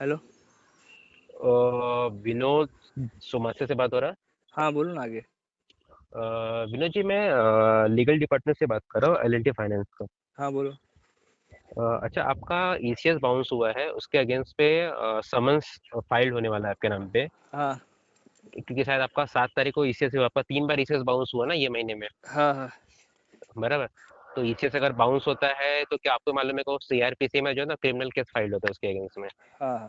Hello. Vinod Somase से बात हो रहा है। हाँ, बोलो ना आगे। विनोद जी, मैं लीगल डिपार्टमेंट से बात कर रहा हूँ, एल&टी फाइनेंस का। हाँ, बोलो। अच्छा, आपका ईसीएस बाउंस हुआ है, उसके अगेंस्ट पे समन्स फाइल होने वाला है आपके नाम पे। हाँ, क्योंकि शायद आपका 7 तारीख को ईसीएस हुआ, आपका 3 बार ईसीएस बाउंस हुआ ना ये महीने में। हाँ, हाँ, बराबर। तो ईसीएस अगर बाउंस होता है तो क्या आपको मालूम है कि सीआरपीसी में जो है ना क्रिमिनल केस फाइल होता है उसके अगेंस्ट में। हाँ, हाँ,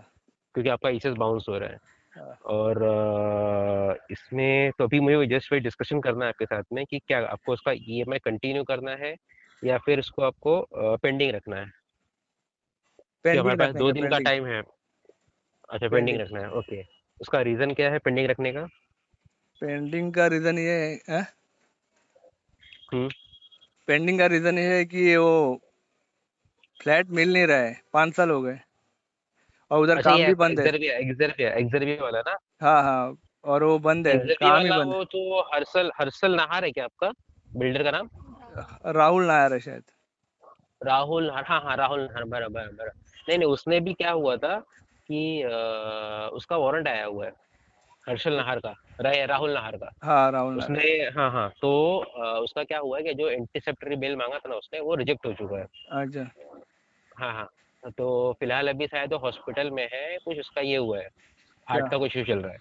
क्योंकि आपका ईसीएस बाउंस हो रहा है। हाँ। और इसमें तो अभी मुझे जस्ट वही डिस्कशन करना है आपके साथ में कि क्या आपको उसका ईएमआई कंटिन्यू करना है या फिर उसको आपको पेंडिंग रखना है। क्योंकि हमारे पेंडिंग पास रखने दो का, दिन का पेंडिंग। टाइम है। अच्छा, पेंडिंग पेंडिंग। रखना है, ओके। उसका रीजन क्या है पेंडिंग रखने का? पेंडिंग का रीजन ये है। हम्म। पेंडिंग का रीजन ये है कि वो फ्लैट मिल नहीं रहा है, 5 साल हो गए। और उधर अच्छा, काम ये भी आपका बंद है। एक्सर्बिया वाला ना? हाँ, हाँ। और वो बंद है, एक्सर्बिया काम ही वाला बंद वो तो हर्षल हर्षल नाहर है क्या आपका बिल्डर का नाम? है। राहुल नायर है शायद। राहुल, हाँ हाँ, राहुल नाहर, बराबर बराबर। नहीं नहीं, उसने भी क्या हुआ था कि उसका वारंट आया हुआ है, हर्षल नाहर का, राहुल नाहर का। हाँ, राहुल नायर। उसने, हाँ हाँ, तो उसका क्या हुआ है कि जो इंटरसेप्टरी बेल मांगा था ना उसने, वो रिजेक्ट हो चुका है। अच्छा। हाँ हाँ, तो फिलहाल अभी शायद हॉस्पिटल में है, कुछ उसका ये हुआ है, हार्ट क्या? का कुछ इशू चल रहा है।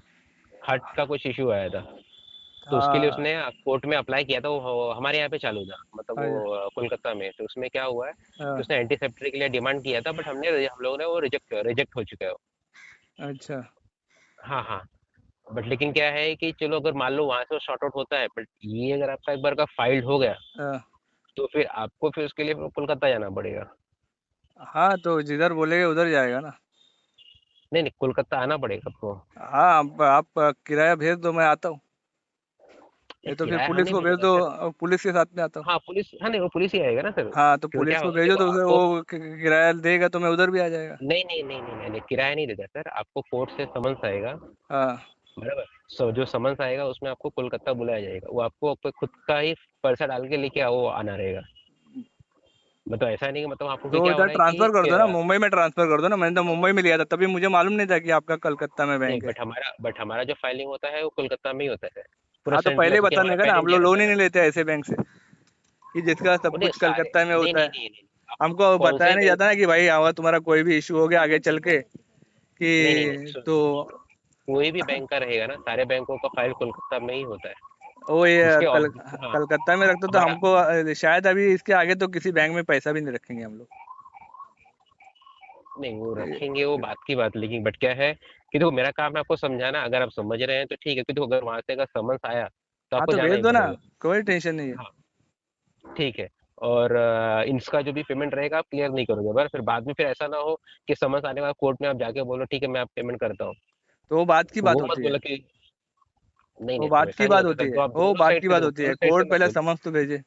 हार्ट का कुछ इशू आया था। तो उसके लिए हाँ। उसने कोर्ट में अप्लाई किया था, वो हमारे यहाँ पे चालू था, मतलब अच्छा। वो कोलकाता में। तो उसमें क्या हुआ है कि हाँ। उसने एंटीसेप्टरी के लिए डिमांड किया था, बट हम लोगों ने वो रिजेक्ट हो चुका है। अच्छा। हाँ हाँ। बट लेकिन क्या है कि चलो अगर मान लो वहां से शॉर्ट आउट होता है, बट ये अगर आपका एक बार का फाइल्ड हो गया हाँ। तो फिर आपको फिर उसके लिए कोलकाता जाना पड़ेगा। हाँ, तो जिधर बोलेगे उधर जाएगा ना। नहीं नहीं, कोलकाता आना पड़ेगा आपको। हाँ, आप किराया भेज दो, मैं आता हूँ। ये ये तो फिर किराया हम पुलिस नहीं को भेज भेजेंगे दो, सर। और पुलिस के साथ में आता हूँ। हाँ पुलिस, हाँ नहीं, वो पुलिस ही आएगा ना सर। हाँ, तो क्यों पुलिस क्या को होगा, भेजो देखो तो उसे आपको। वो किराया देगा तो मैं उधर भी आ जाएगा। नहीं नहीं नहीं नहीं नहीं नहीं, किराया नहीं देता सर, आपको कोर्ट से समन्स आएगा। हाँ। बराबर। जो समन्स आएगा उसमें आपको कोलकाता बुलाया जाएगा, वो आपको आपको खुद का ही पर्चा डाल के लेके वो आना रहेगा। मतलब ऐसा नहीं कि मतलब आपको तो क्या हो इधर रहा है ट्रांसफर कर कि दो ना, मुंबई में ट्रांसफर कर दो ना। मैंने तो मुंबई में लिया था, तभी मुझे मालूम नहीं था कि आपका कलकत्ता में नहीं, बैंक है। बट हमारा जो फाइलिंग होता है वो कोलकाता में ही होता है, पूरा हाँ, तो सेंट्रल, पहले क्योंकि हमारा बताने का ना, पहले हम लोग इंडिया लोन रहता ही है ना। नहीं लेते ऐसे बैंक से कि जिसका सब नहीं कुछ सारे, कलकत्ता में नहीं होता नहीं है। नहीं नहीं, आप हमको कौन बताया से नहीं बैंक? जाता ना कि भाई अगर तुम्हारा कोई भी इशू हो गया आगे चल के नहीं नहीं नहीं, कि तो कोई भी बैंक का रहेगा ना, सारे बैंकों का फाइल कोलकाता में ही होता है। वो ये जिसके हाँ, कलकत्ता में रखते तो हमारा, हमको शायद अभी इसके आगे तो किसी बैंक में पैसा भी नहीं रखेंगे हम लोग। नहीं वो रखेंगे, वो बात की बात, लेकिन बट क्या है कि देखो मेरा काम है आपको समझाना, अगर आप समझ रहे हैं तो ठीक है, क्योंकि देखो अगर वहां से अगर समन्स आया तो हाँ, आपको तो जाना भेज ही दो ना, पड़ेगा। कोई टेंशन नहीं है। हाँ, ठीक है। और इसका जो भी पेमेंट रहेगा आप क्लियर नहीं करोगे, बस फिर बाद में फिर ऐसा ना हो कि समझ आने के बाद कोर्ट में आप जाके बोलो ठीक है मैं आप पेमेंट करता हूँ। तो वो बात की तो बात वो मत होती है। बोलो कि नहीं वो नहीं सर, बात की ऐसा नहीं बात होता होती सर, है, तो आप वो दोनों बात साइड की से बात देखो, होती दोनों है। साइड से कोर्ट मत पहले बोलो। समझ तो भेजे।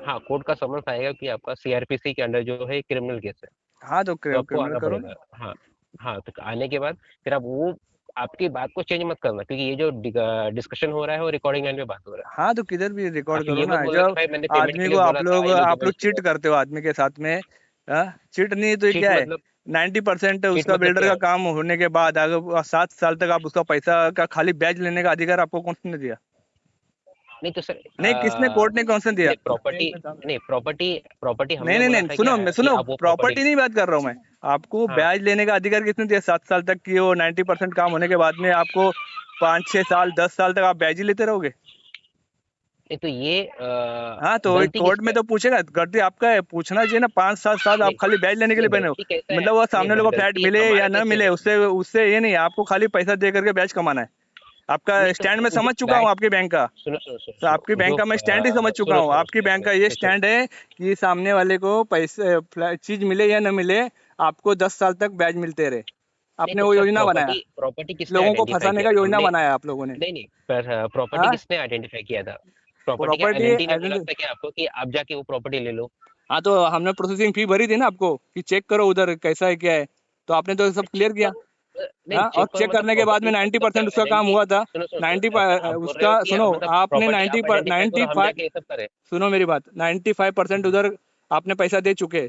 हाँ, कोर्ट का समन्स आएगा कि आपका सीआरपीसी के अंडर जो है क्रिमिनल केस है, हाँ, तो तो आपको क्रिमिनल आना करो ना। पड़ेगा। हाँ हाँ, तो आने के बाद फिर आप वो, आपकी बात को चेंज मत करना, क्योंकि ये जो डिस्कशन हो रहा है वो रिकॉर्डिंग लाइन पे बात हो रहा है। हाँ, तो किधर भी आप रिकॉर्ड करो ये ना, मत बोलना कि जब भाई मैंने पेमेंट आदमी के को लिए बोला था, ये लो आप लोग डॉक्यूमेंट्स चिट दिखाओ। करते हो आदमी के साथ में। हाँ, चिट नहीं तो ये चीट क्या है। मतलब? 90% चीट उसका मतलब बिल्डर क्या? का काम होने के बाद अगर 7 साल तक आप उसका पैसा का खाली ब्याज लेने का अधिकार आपको कौन ने दिया? नहीं तो सर, नहीं, किसने, कोर्ट ने कौन सा दिया? नहीं प्रॉपर्टी, नहीं प्रॉपर्टी, प्रॉपर्टी नहीं, हमने नहीं, बोला नहीं, था सुनो, क्या मैं कि सुनो, आप वो प्रॉपर्टी। प्रॉपर्टी नहीं बात कर रहा हूँ मैं। आपको हाँ, ब्याज लेने का अधिकार किसने दिया 7 साल तक की? वो 90% काम होने के बाद में आपको 5 6 साल 10 साल तक आप ब्याज ही लेते रहोगे? नहीं तो ये हाँ, तो गलती कोर्ट किसका में है? तो पूछेगा, गलती आपका है, पूछना चाहिए ना। 5 7 साल आप नहीं खाली ब्याज लेने के लिए नहीं, बने हो। गलती कैसा है? मतलब वो नहीं सामने बट लोगों को फ्लैट गलती मिले या हमारा ना कैसे मिले, है? उससे उससे ये नहीं है, आपको खाली पैसा दे करके ब्याज कमाना है। आपका नहीं तो स्टैंड में सर जो समझ चुका हूँ बैग, आपके बैंक का। सुनो सुनो सुनो तो आपकी सुनो बैंक जो का मैं स्टैंड ही समझ चुका सुनो हूँ। सुनो आपकी बैंक का ये सुनो सुनो स्टैंड है कि सामने वाले को पैसे चीज मिले या न मिले, आपको 10 साल तक ब्याज मिलते रहे। नहीं आपने तो वो सर, योजना बनाया। प्रॉपर्टी प्रॉपर्टी किसने लोगों को आइडेंटिफाई फंसाने किया का था योजना हमने? बनाया आप लोगों ने। नहीं नहीं, पर प्रॉपर्टी हाँ, किसने आइडेंटिफाई किया था? प्रॉपर्टी क्या प्रॉपर्टी एल&टी ने बोला था कि आपको कि आप जाके वो प्रॉपर्टी ले लो? हाँ, तो हमने प्रोसेसिंग फी भरी थी ना आपको कि चेक करो उधर कैसा है क्या है। तो आपने तो सब क्लियर चेक किया। करो, नहीं हाँ, और चेक करो चेक मतलब करने के बाद में प्रॉपर्टी का मतलब क्या 90% उसका काम एल&टी? हुआ था। सुनो सुनो सुनो, 90 ऐसा आप बोल रहे हो उसका कि सुनो। मतलब आपने प्रॉपर्टी आप 90 आइडेंटिफाई करो, नाइन्टी हम फाइव जाके ये सब करें? सुनो मेरी बात, 95% उधर आपने पैसा दे चुके।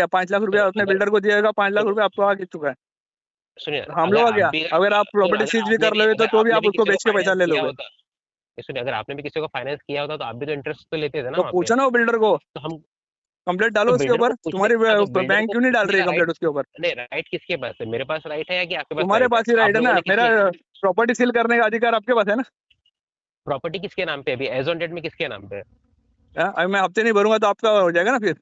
गया, 5 लाख रुपया तो अपने अगर बिल्डर को दिएगा, 5 लाख तो रुपया आपको आ चुका है। सुनिए, हम अगर लोग का आप क्या, भी अगर आप प्रॉपर्टी सीज भी कर लोगे तो भी अगर आप आपने भी उसको किसी को बेच के पैसा फाइनेंस ले किया लोगे। होता, सुनिए, अगर आपने भी किसी को फाइनेंस किया होता तो आप भी तो इंटरेस्ट तो लेते थे ना तो वहाँ पे। पूछो ना वो बिल्डर को, तो हम कंप्लेंट तो डालो उसके बिल्डर को ऊपर। पूछने, तुम्हारी हाँ, तो बिल्डर बैंक को क्यों नहीं डाल पूछने रही का है राइट, कंप्लेंट उसके ऊपर? नहीं, राइट किसके पास है? मेरे पास राइट है या कि आपके पास तुम्हारे राइट है? पास ही राइट आप है लोगों ना, ने मेरा किसी, प्रॉपर्टी सील करने का अधिकार आपके पास है ना। प्रॉपर्टी किसके नाम पे है अभी, एज ऑन डेट में किसके नाम पे है? हाँ, अभी मैं हफ्ते नहीं भरूंगा तो आपका हो जाएगा ना फिर।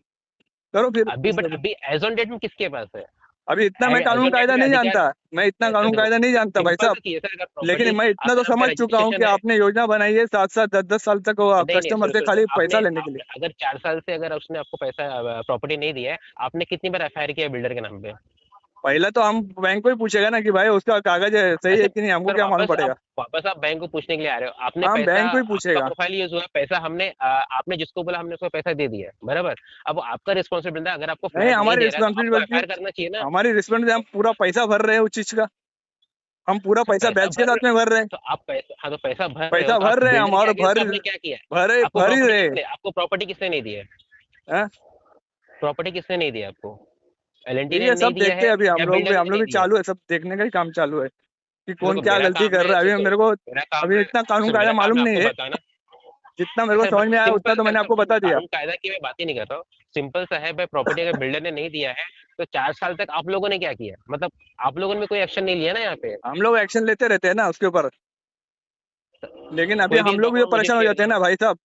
करो फिर अभी बट उसका भी। अभी एज ऑन डेट में किसके पास है? अभी इतना मैं एज कानून ऑन डेट कायदा में नहीं अधिकार, जानता, मैं इतना ऐसा कानून देखो, कायदा नहीं जानता भाई सिंपल साहब। सा केस है, अगर लेकिन प्रॉपर्टी मैं इतना तो आपके नाम पे समझ चुका हूँ कि रजिस्ट्रेशन है। आपने योजना बनाई है 7 साल 10 10 साल तक वो नहीं नहीं, कस्टमर सुनो से सुनो सुनो, खाली आपने पैसा लेने के लिए। आपने अगर 4 साल से अगर उसने आपको पैसा प्रॉपर्टी नहीं दिया है, आपने कितनी बार एफआईआर किया बिल्डर के नाम पे? पहले तो हम बैंक को ही पूछेगा ना कि भाई उसका कागज है सही अच्छा, है कि नहीं, हमको सर क्या मालूम पड़ेगा। वापस आप बैंक को पूछने के लिए आ रहे हो, आपने हम पैसा, बैंक को ही आपका पूछेगा। प्रोफाइल यूज हुआ, पैसा हमने आपने जिसको बोला हमने उसको पैसा दे दिया, बराबर। अब आपका रिस्पॉन्सिबिलिटी है, अगर आपको नहीं, फ्लैट नहीं हमारी दे रहा है तो आपको रिस्पॉन्सिबिलिटी, एफआईआर करना चाहिए ना। हमारी रिस्पॉन्सिबिलिटी, हम पूरा पैसा भर रहे हैं उस चीज का। हम पूरा अच्छा, पैसा पैसा बैच के भर रहे साथ में भर रहे हैं। हो तो आप पैसा, हाँ तो पैसा भर रहे हो पैसा तो आप भर रहे हैं हम, बिल्डर के और अगेंस्ट आपने क्या किया है? भरे आपको भर ही प्रॉपर्टी रहे किसने, आपको प्रॉपर्टी किसने नहीं दी है? हैं। प्रॉपर्टी किसने नहीं दी है आपको? एलएनटी ठीक ने है, नहीं सब दिया देखते है हैं अभी, या हम बिल्डर ने लोग नहीं भी दिया है? चालू है, सब देखने का ही काम चालू है कि कौन देखो क्या मेरा गलती काम कर है, रहा है। अभी देखो मेरे को, मेरा काम अभी है, इतना कानून सर कायदा मेरा काम मालूम है नहीं आपको है। बताना। जितना मेरे को सर समझ में आया उतना सिंपल तो सा, मैंने आपको बता दिया। कानून कायदा की मैं बात ही नहीं कर रहा हूँ। सिंपल सा है भाई, प्रॉपर्टी अगर बिल्डर ने नहीं दिया है तो 4 साल तक आप लोगों ने क्या किया, मतलब आप लोगों ने कोई एक्शन नहीं लिया ना यहाँ पे। हम लोग एक्शन लेते रहते हैं ना उसके ऊपर। लेकिन अभी कोई भी हम एक लोग भी तो डॉक्यूमेंट मुझे परेशान हो शेयर जाते हैं करो। ना भाई साहब।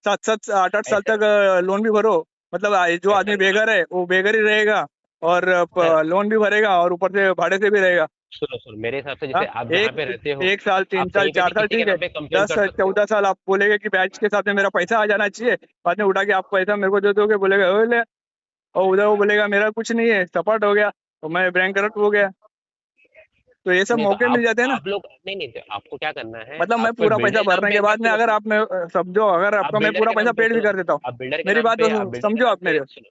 7 7 8 8 साल ऐसा तक लोन भी भरो। मतलब जो ऐसा आदमी बेघर है वो बेघर ही रहेगा, और सर, लोन भी भरेगा और ऊपर से भाड़े से भी रहेगा। सुनो सुनो, मेरे हिसाब से हाँ, जैसे आप जहाँ पे रहते हो, 1 साल तीन आप साल कहीं पे भी चार साल किसी के ठीक है, नाम पे कंप्लेन दस कर सकते हो। 14 साल आप बोलेगे कि बैच के साथ में मेरा पैसा आ जाना चाहिए। बाद में उठा के आप पैसा मेरे को दे दोगे, बोलेगा "ओए ले", और उधर वो बोलेगा मेरा कुछ नहीं है, सपाट हो गया, और मैं बैंक करप्ट हो गया। तो ये सब नहीं तो मौके मिल जाते हैं ना। आप लोग नहीं नहीं, तो आपको क्या करना है, मतलब मैं आप पूरा पैसा बिल्डर नाम भरने पे के एक बार, बाद में सुनो अगर सुनो, आप में समझो, अगर आप आपका मैं बिल्डर पूरा के पैसा नाम पे पेड भी सुनो, कर देता हूँ। आप बिल्डर के मेरी नाम बात पे, तो आप बिल्डर के समझो नाम आप पे मेरे। सुनो,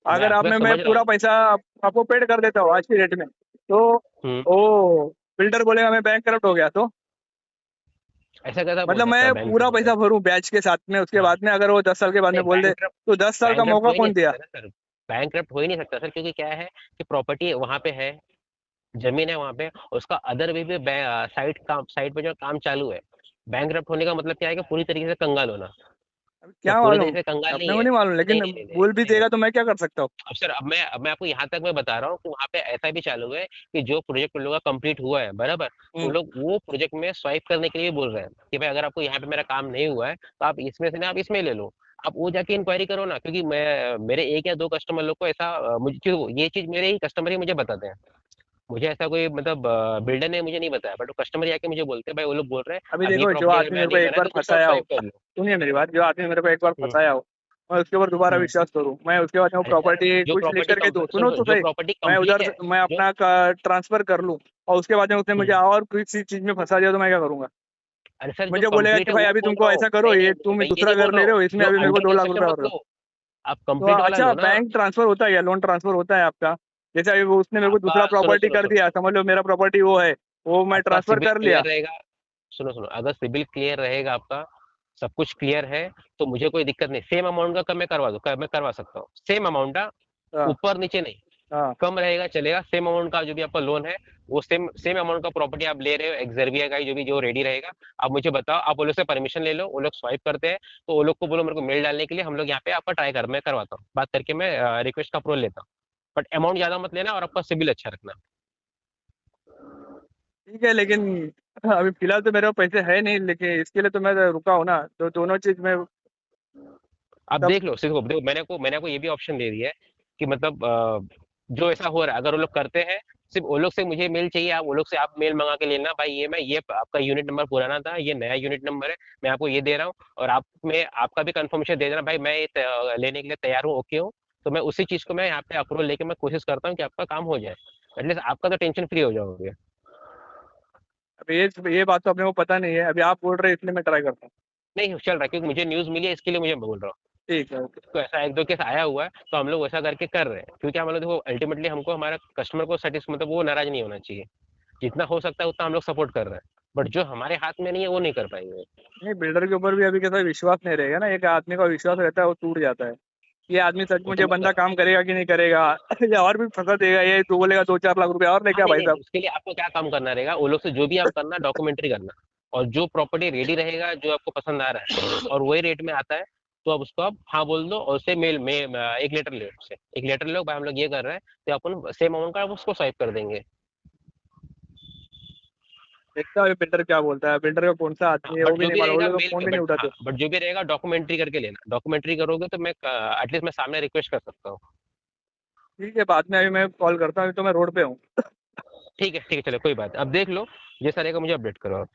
अगर आप मैं में मैं समझ रहा पूरा हूँ। पैसा आपको पेड कर देता हूँ आज की रेट में, तो हम्म। वो बिल्डर बोलेगा मैं बैंक करप्ट हो गया, तो ऐसा कैसा बोल मतलब सकता है मैं बैंक पूरा करप्ट हो पैसा गया? भरूं बैच के साथ में, उसके हाँ, बाद में अगर वो 10 साल के बाद में नहीं बोल दे तो 10 साल का बैंक मौका हो ही नहीं कौन दिया। सकता ना सर, बैंक हो ही नहीं सकता सर, क्योंकि क्या है कि प्रॉपर्टी वहां पे है, जमीन है वहां पे, उसका अदर वे भी साइट पे जो काम चालू है। बैंक होने का मतलब क्या है कि पूरी तरीके से कंगाल होना। अब तो क्या पूरी मालूम, तरीके से कंगाल अपने नहीं को है। नहीं मालूम, नहीं लेकिन नहीं नहीं नहीं बोल भी नहीं, नहीं। देगा तो मैं क्या कर सकता हूँ। अब सर, अब मैं आपको यहाँ तक मैं बता रहा हूँ कि वहाँ पे ऐसा भी चालू है कि जो प्रोजेक्ट उन लोगों का कंप्लीट हुआ है, बराबर, वो हम्म। लोग वो प्रोजेक्ट में स्वाइप करने के लिए बोल रहे हैं कि भाई अगर आपको यहाँ पे मेरा काम नहीं हुआ है तो आप इसमें से ना, आप इसमें ले लो। आप वो जाके इंक्वायरी करो ना, क्योंकि मैं मेरे एक या दो कस्टमर लोग को ऐसा मुझे, क्यों ये चीज मेरे ही कस्टमर ही मुझे बताते हैं। मुझे ऐसा कोई मतलब बिल्डर ने मुझे नहीं बताया, बट वो कस्टमर आके मुझे बोलते हैं भाई, वो लोग बोल रहे हैं अभी अब ये देखो, जो प्रॉपर्टी अगर आदमी मेरा मेरे को नहीं एक बना है बार तो उसको आप फंसाया हो, स्वाइप कर लो। सुनिए मेरी बात, जो आदमी मेरे को एक बार हम्म। फंसाया हो, मैं उसके ऊपर दोबारा हम्म। विश्वास करूं, मैं उसके बाद में वो अरे सर, प्रॉपर्टी जो कुछ लिख प्रॉपर्टी करके दूं, सुनो सुनो सुनो, तो जो सही। प्रॉपर्टी मैं कंप्लीट उधर है, मैं जो अपना ट्रांसफर कर लूं, और उसके बाद में उसने मुझे हम्म, और किसी चीज में फंसा दिया तो मैं क्या करूंगा। अरे सर जो मुझे बोलेगा कंप्लीट कि है भाई वो अभी बोल तुमको रहा हूँ, ऐसा करो, नहीं नहीं, ये तुम मैं ये दूसरा नहीं बोल घर रहा ले रहे हूँ, हो, इसमें जो अभी मेरे को अंडर 2 लाख रुपए कंस्ट्रक्शन और मत दो। लो, आप तो कंप्लीट वाला अच्छा, लो ना। बैंक ट्रांसफर होता है या लोन ट्रांसफर होता है आपका? जैसे अभी उसने मेरे को आपका दूसरा सुनो प्रॉपर्टी सुनो कर सुनो दिया, सुनो, समझ लो मेरा प्रॉपर्टी वो है, वो मैं आपका ट्रांसफर सिबिल कर लिया। क्लियर रहेगा, सुनो सुनो, अगर सिबिल क्लियर रहेगा आपका, सब कुछ क्लियर है, तो मुझे कोई दिक्कत नहीं, सेम अमाउंट का मैं करवा दूँ, मैं करवा सकता हूँ सेम अमाउंट का, हाँ। ऊपर नीचे नहीं, हाँ। कम रहेगा चलेगा, सेम अमाउंट का जो भी आपका लोन है, वो सेम सेम अमाउंट का प्रॉपर्टी आप ले रहे हो, एक्सर्बिया का ही जो भी जो रेडी रहेगा, आप मुझे बताओ, आप वो लोग से परमिशन ले लो, वो लोग स्वाइप करते हैं, तो वो लोग को बोलो मेरे को मेल डालने के लिए, हम लोग यहाँ पे आपका मैं करवाता हूँ, बात करके मैं रिक्वेस्ट का अप्रूवल लेता हूँ। बट अमाउंट ज्यादा मत लेना और आपका सिबिल अच्छा रखना। ठीक है, लेकिन अभी फिलहाल तो मेरे पास पैसे है नहीं, लेकिन इसके लिए तो मैं रुका हूँ ना, तो दोनों चीज में आप तब। देख लो, सिर्फ देखो, मैंने को ये भी ऑप्शन दे दिया है कि मतलब जो ऐसा हो रहा है, अगर वो लोग करते हैं, सिर्फ वो लोग से मुझे मेल चाहिए, आप वो लोग से आप मेल मंगा के लेना, भाई ये मैं, ये आपका यूनिट नंबर पुराना था, ये नया यूनिट नंबर है, मैं आपको ये दे रहा हूँ, और आप में आपका भी कंफर्मेशन दे देना, भाई मैं ये लेने के लिए तैयार हूँ, ओके हूँ। तो मैं उसी चीज को मैं यहाँ पे अप्रूवल लेके मैं कोशिश करता हूँ कि आपका काम हो जाए, एटलीस्ट आपका तो टेंशन फ्री हो जाओगे। अब ये बात तो अपने को पता नहीं है, अभी आप बोल रहे हैं इसलिए मैं ट्राई करता हूँ। नहीं चल रहा है, क्योंकि मुझे न्यूज मिली है, इसके लिए मुझे बोल रहा हूँ। ठीक है, ओके। तो ऐसा एक दो केस आया हुआ है, तो हम लोग वैसा करके कर रहे हैं, क्योंकि हम लोग देखो अल्टीमेटली हमको हमारा कस्टमर को सेटिस्फाई, मतलब वो नाराज नहीं होना चाहिए, जितना हो सकता है उतना हम लोग सपोर्ट कर रहे हैं, बट जो हमारे हाथ में नहीं है वो नहीं कर पाएंगे। नहीं, बिल्डर के ऊपर भी अभी कैसा विश्वास नहीं रहेगा ना, एक आदमी का विश्वास रहता है वो टूट जाता है। ये आदमी सच वो तो मुझे मैं बंदा कर, काम करेगा कि नहीं करेगा या और भी फंसा देगा, ये तो बोलेगा 2 4 लाख रुपए और लेके हाँ आ नहीं भाई नहीं साहब। नहीं, उसके लिए आपको क्या काम करना रहेगा, वो लोग से जो भी आप करना, डॉक्यूमेंट्री करना, और जो प्रॉपर्टी रेडी रहेगा, जो आपको पसंद आ रहा है और वही रेट में आता है, तो अब उसको आप हाँ बोल दो, और उससे मेल में एक लेटर ले, उससे एक लेटर लो, भाई हम लोग ये कर रहे हैं, तो अपन सेम अमाउंट का आप उसको स्वाइप कर देंगे। देखता है बिल्डर क्या बोलता है, बिल्डर का कौन सा हाँ, आदमी है वो बट भी जो नहीं भी मालूम, वो रहेगा लोग तो मेल फोन पे, भी नहीं बट हाँ, उठाते। बट जो भी रहेगा डॉक्यूमेंट्री करके लेना। डॉक्यूमेंट्री करोगे तो मैं एटलीस्ट मैं सामने रिक्वेस्ट कर सकता हूँ। ठीक है, बाद में अभी मैं कॉल करता हूँ, अभी तो मैं रोड पे हूँ। ठीक है चलो कोई बात नहीं। अब देख लो, जैसा रहेगा मुझे अपडेट करो आप।